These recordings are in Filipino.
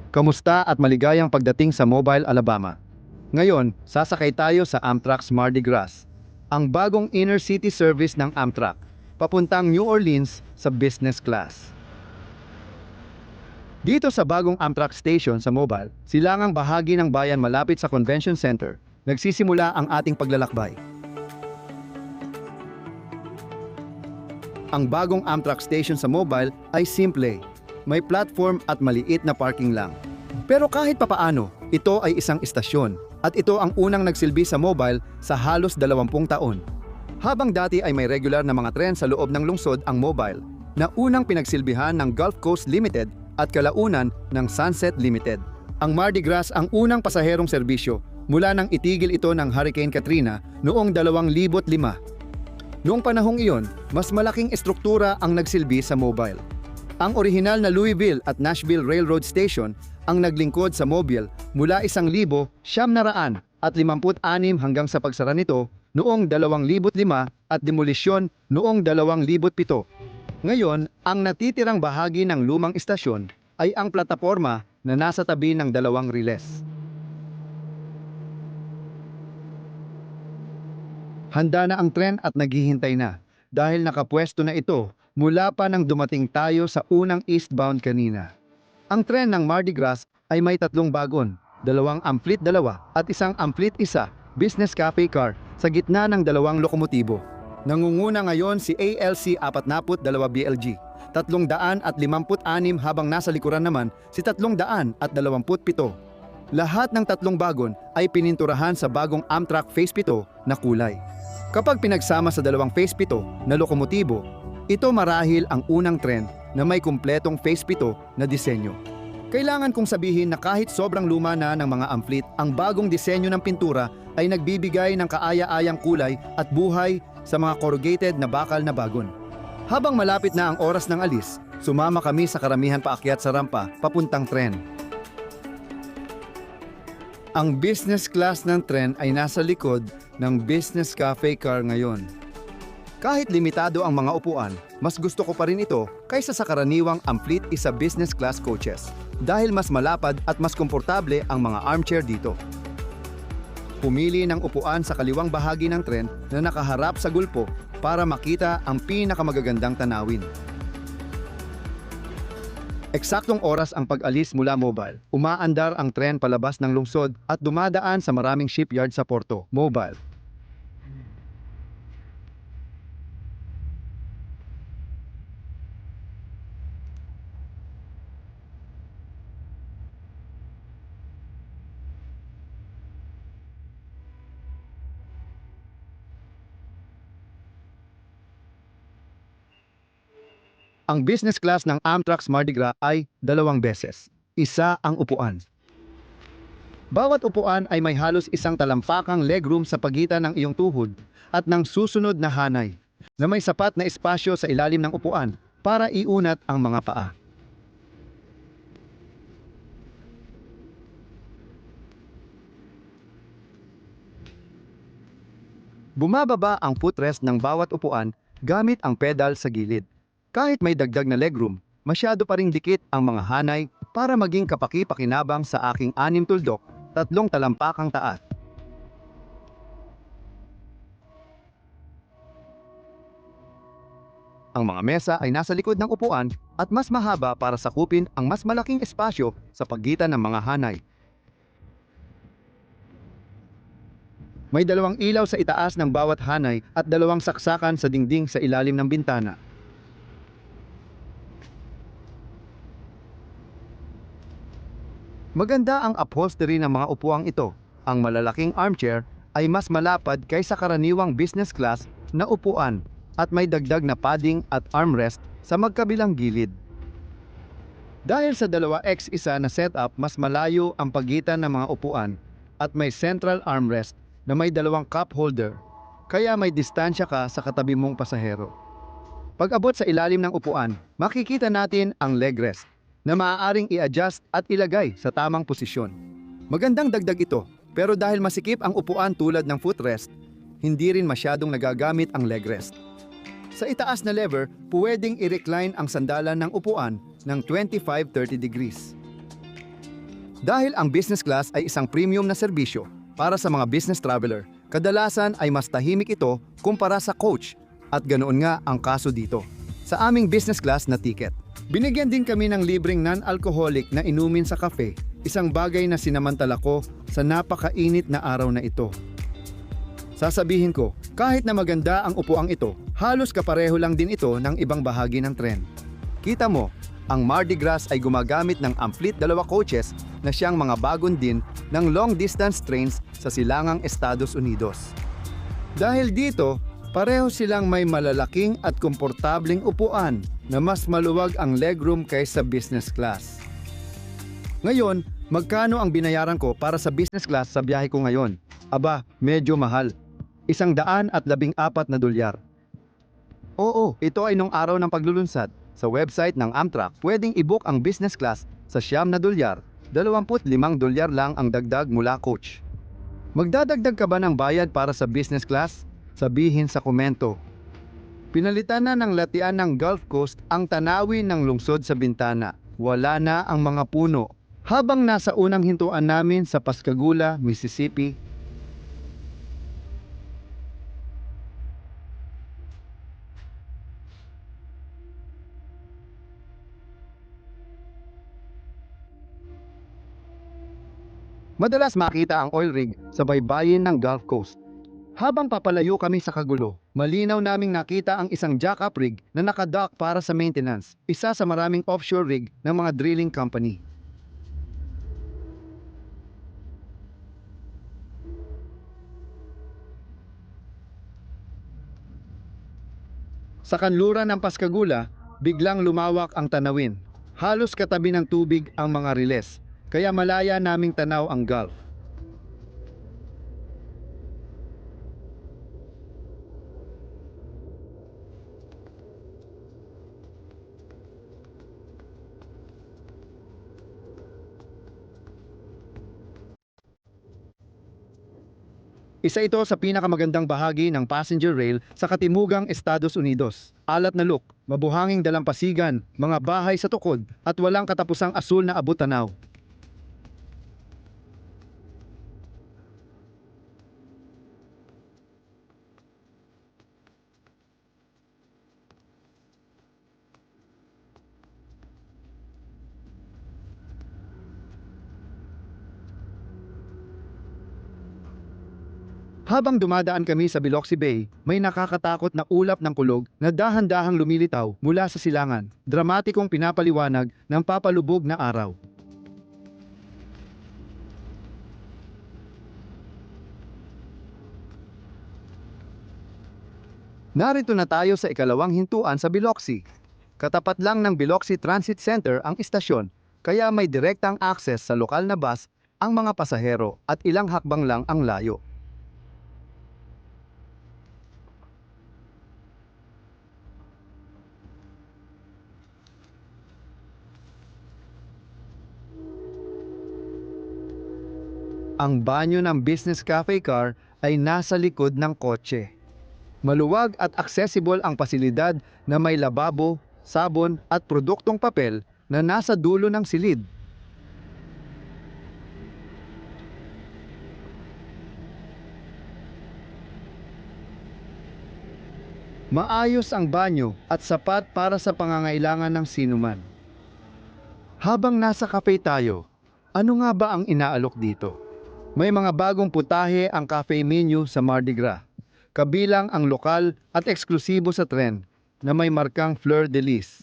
Kamusta at maligayang pagdating sa Mobile, Alabama. Ngayon, sasakay tayo sa Amtrak Mardi Gras, ang bagong inner city service ng Amtrak, papuntang New Orleans sa business class. Dito sa bagong Amtrak station sa Mobile, silangang bahagi ng bayan malapit sa Convention Center, nagsisimula ang ating paglalakbay. Ang bagong Amtrak station sa Mobile ay simple. May platform at maliit na parking lang. Pero kahit papaano, ito ay isang istasyon at ito ang unang nagsilbi sa Mobile sa halos 20 taon. Habang dati ay may regular na mga tren sa loob ng lungsod ang Mobile, na unang pinagsilbihan ng Gulf Coast Limited at kalaunan ng Sunset Limited. Ang Mardi Gras ang unang pasaherong serbisyo mula nang itigil ito ng Hurricane Katrina noong 2005. Noong panahong iyon, mas malaking estruktura ang nagsilbi sa Mobile. Ang orihinal na Louisville at Nashville Railroad Station ang naglingkod sa Mobile mula 1956 hanggang sa pagsara nito noong 2005 at demolisyon noong 2007. Ngayon, ang natitirang bahagi ng lumang istasyon ay ang plataporma na nasa tabi ng dalawang riles. Handa na ang tren at naghihintay na dahil nakapwesto na ito mula pa nang dumating tayo sa unang eastbound kanina. Ang tren ng Mardi Gras ay may 3 bagon, 2 amplit 2 at 1 amplit 1 business cafe car sa gitna ng 2 lokomotibo. Nangunguna ngayon si ALC 42 BLG, 356 habang nasa likuran naman si 327. Lahat ng 3 bagon ay pininturahan sa bagong Amtrak Phase 7 na kulay. Kapag pinagsama sa 2 Phase 7 na lokomotibo, ito marahil ang unang tren na may kumpletong Phase 7 na disenyo. Kailangan kong sabihin na kahit sobrang luma na ng mga amplit, ang bagong disenyo ng pintura ay nagbibigay ng kaaya-ayang kulay at buhay sa mga corrugated na bakal na bagon. Habang malapit na ang oras ng alis, sumama kami sa karamihan paakyat sa rampa papuntang tren. Ang business class ng tren ay nasa likod ng business cafe car ngayon. Kahit limitado ang mga upuan, mas gusto ko pa rin ito kaysa sa karaniwang amplit isa business class coaches dahil mas malapad at mas komportable ang mga armchair dito. Pumili ng upuan sa kaliwang bahagi ng tren na nakaharap sa gulpo para makita ang pinakamagagandang tanawin. Eksaktong oras ang pag-alis mula Mobile. Umaandar ang tren palabas ng lungsod at dumadaan sa maraming shipyard sa Porto, Mobile. Ang business class ng Amtrak Mardi Gras ay 2 beses. Isa ang upuan. Bawat upuan ay may halos 1 talampakang legroom sa pagitan ng iyong tuhod at ng susunod na hanay na may sapat na espasyo sa ilalim ng upuan para iunat ang mga paa. Bumababa ang footrest ng bawat upuan gamit ang pedal sa gilid. Kahit may dagdag na legroom, masyado pa ring dikit ang mga hanay para maging kapaki-pakinabang sa aking 6 tuldok, 3 talampakang taas. Ang mga mesa ay nasa likod ng upuan at mas mahaba para sakupin ang mas malaking espasyo sa pagitan ng mga hanay. May 2 ilaw sa itaas ng bawat hanay at 2 saksakan sa dingding sa ilalim ng bintana. Maganda ang upholstery ng mga upuang ito. Ang malalaking armchair ay mas malapad kaysa karaniwang business class na upuan at may dagdag na padding at armrest sa magkabilang gilid. Dahil sa 2x1 na setup, mas malayo ang pagitan ng mga upuan at may central armrest na may 2 cup holder, kaya may distansya ka sa katabi mong pasahero. Pag abot sa ilalim ng upuan, makikita natin ang leg rest na maaaring i-adjust at ilagay sa tamang posisyon. Magandang dagdag ito, pero dahil masikip ang upuan tulad ng footrest, hindi rin masyadong nagagamit ang leg rest. Sa itaas na lever, pwedeng i-recline ang sandalan ng upuan ng 25-30 degrees. Dahil ang business class ay isang premium na serbisyo para sa mga business traveler, kadalasan ay mas tahimik ito kumpara sa coach at ganoon nga ang kaso dito. Sa aming business class na ticket, binigyan din kami ng libreng non-alcoholic na inumin sa cafe, isang bagay na sinamantala ko sa napakainit na araw na ito. Sasabihin ko, kahit na maganda ang upuang ito, halos kapareho lang din ito ng ibang bahagi ng tren. Kita mo, ang Mardi Gras ay gumagamit ng amplit 2 coaches na siyang mga bagon din ng long-distance trains sa silangang Estados Unidos. Dahil dito, pareho silang may malalaking at komportabling upuan na mas maluwag ang legroom kaysa business class. Ngayon, magkano ang binayaran ko para sa business class sa biyahe ko ngayon? Aba, medyo mahal. $114. Oo, ito ay nung araw ng paglulunsad. Sa website ng Amtrak, pwedeng i-book ang business class sa $9, $25 lang ang dagdag mula coach. Magdadagdag ka ba ng bayad para sa business class? Sabihin sa komento. Pinalitan na ng latian ng Gulf Coast ang tanawin ng lungsod sa bintana. Wala na ang mga puno. Habang nasa unang hintuan namin sa Pascagoula, Mississippi, madalas makita ang oil rig sa baybayin ng Gulf Coast. Habang papalayo kami sa kagulo, malinaw naming nakita ang isang jack-up rig na nakadock para sa maintenance, isa sa maraming offshore rig ng mga drilling company. Sa kanluran ng Pascagoula, biglang lumawak ang tanawin. Halos katabi ng tubig ang mga riles, kaya malaya naming tanaw ang Gulf. Isa ito sa pinakamagandang bahagi ng passenger rail sa katimugang Estados Unidos. Alat na look, mabuhanging dalampasigan, mga bahay sa tukod, at walang katapusang asul na abot-tanaw. Habang dumadaan kami sa Biloxi Bay, may nakakatakot na ulap ng kulog na dahan-dahang lumilitaw mula sa silangan, dramatikong pinapaliwanag ng papalubog na araw. Narito na tayo sa ikalawang hintuan sa Biloxi. Katapat lang ng Biloxi Transit Center ang istasyon, kaya may direktang access sa lokal na bus ang mga pasahero at ilang hakbang lang ang layo. Ang banyo ng business cafe car ay nasa likod ng kotse. Maluwag at accessible ang pasilidad na may lababo, sabon at produktong papel na nasa dulo ng silid. Maayos ang banyo at sapat para sa pangangailangan ng sinuman. Habang nasa cafe tayo, ano nga ba ang inaalok dito? May mga bagong putahe ang cafe menu sa Mardi Gras, kabilang ang lokal at eksklusibo sa tren na may markang fleur de lis.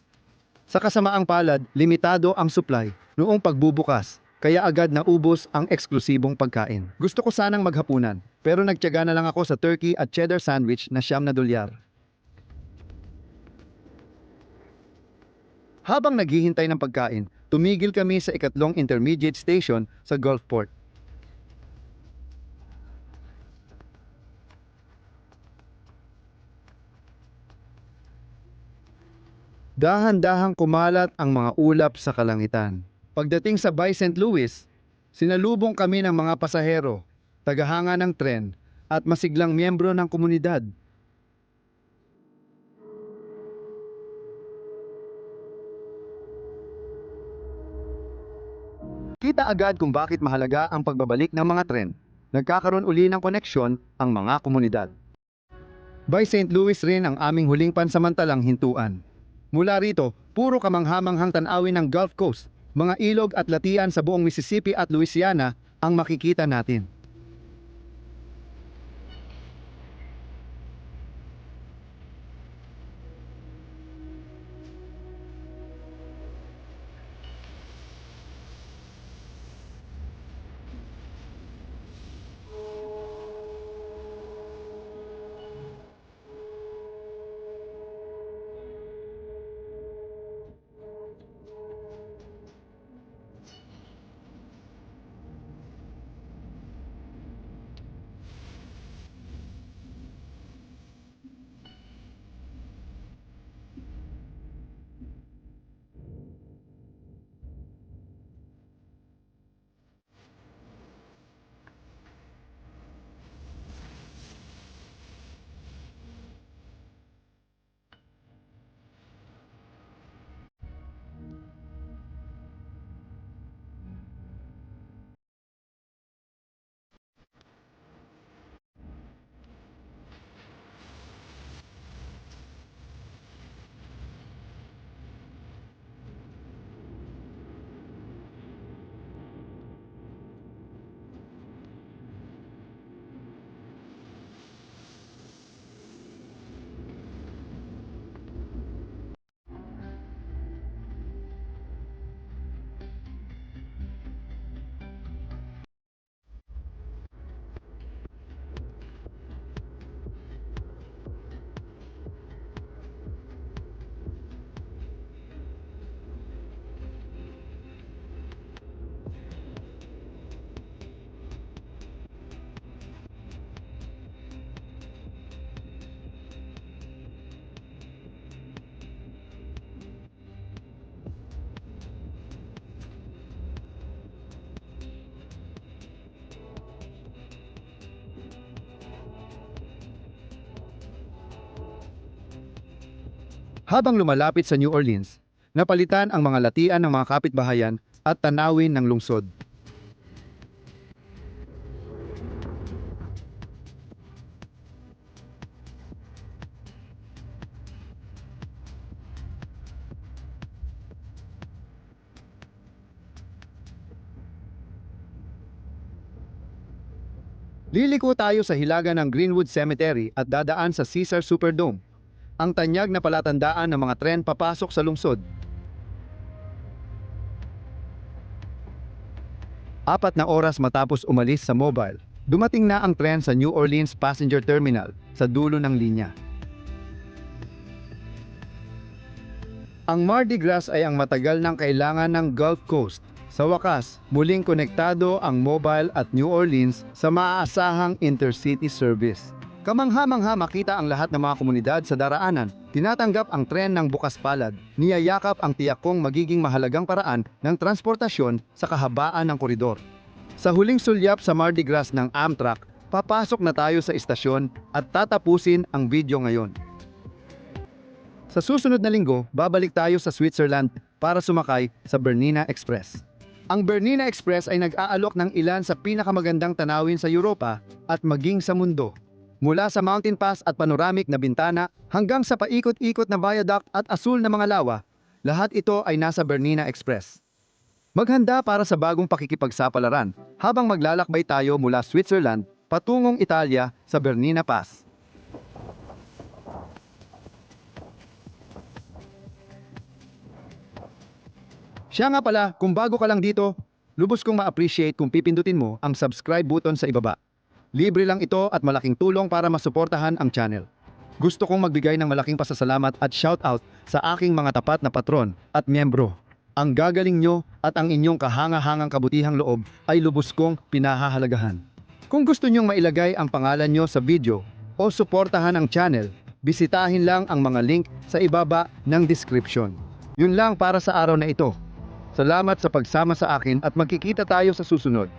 Sa kasamaang palad, limitado ang supply noong pagbubukas, kaya agad naubos ang eksklusibong pagkain. Gusto ko sanang maghapunan, pero nagtiyaga na lang ako sa turkey at cheddar sandwich na $9. Habang naghihintay ng pagkain, tumigil kami sa ikatlong intermediate station sa Gulfport. Dahan-dahang kumalat ang mga ulap sa kalangitan. Pagdating sa Bay St. Louis, sinalubong kami ng mga pasahero, tagahanga ng tren, at masiglang miyembro ng komunidad. Kita agad kung bakit mahalaga ang pagbabalik ng mga tren. Nagkakaroon uli ng koneksyon ang mga komunidad. By St. Louis rin ang aming huling pansamantalang hintuan. Mula rito, puro kamanghamanghang tanawin ng Gulf Coast, mga ilog at latian sa buong Mississippi at Louisiana ang makikita natin. Habang lumalapit sa New Orleans, napalitan ang mga latian ng mga kapitbahayan at tanawin ng lungsod. Liliko tayo sa hilaga ng Greenwood Cemetery at dadaan sa Caesar Superdome, ang tanyag na palatandaan ng mga tren papasok sa lungsod. 4 oras matapos umalis sa Mobile, dumating na ang tren sa New Orleans Passenger Terminal sa dulo ng linya. Ang Mardi Gras ay ang matagal ng kailangan ng Gulf Coast. Sa wakas, muling konektado ang Mobile at New Orleans sa maaasahang intercity service. Kamangha-mangha makita ang lahat ng mga komunidad sa daraanan. Tinatanggap ang tren ng bukas palad. Niyayakap ang tiyakong magiging mahalagang paraan ng transportasyon sa kahabaan ng koridor. Sa huling sulyap sa Mardi Gras ng Amtrak, papasok na tayo sa istasyon at tatapusin ang video ngayon. Sa susunod na linggo, babalik tayo sa Switzerland para sumakay sa Bernina Express. Ang Bernina Express ay nag-aalok ng ilan sa pinakamagandang tanawin sa Europa at maging sa mundo. Mula sa mountain pass at panoramic na bintana hanggang sa paikot-ikot na viaduct at asul na mga lawa, lahat ito ay nasa Bernina Express. Maghanda para sa bagong pakikipagsapalaran habang maglalakbay tayo mula Switzerland patungong Italia sa Bernina Pass. Siya nga pala, kung bago ka lang dito, lubos kong ma-appreciate kung pipindutin mo ang subscribe button sa ibaba. Libre lang ito at malaking tulong para masuportahan ang channel. Gusto kong magbigay ng malaking pasasalamat at shoutout sa aking mga tapat na patron at miyembro. Ang gagaling nyo at ang inyong kahanga-hangang kabutihang loob ay lubos kong pinahahalagahan. Kung gusto nyong mailagay ang pangalan nyo sa video o suportahan ang channel, bisitahin lang ang mga link sa ibaba ng description. Yun lang para sa araw na ito. Salamat sa pagsama sa akin at magkikita tayo sa susunod.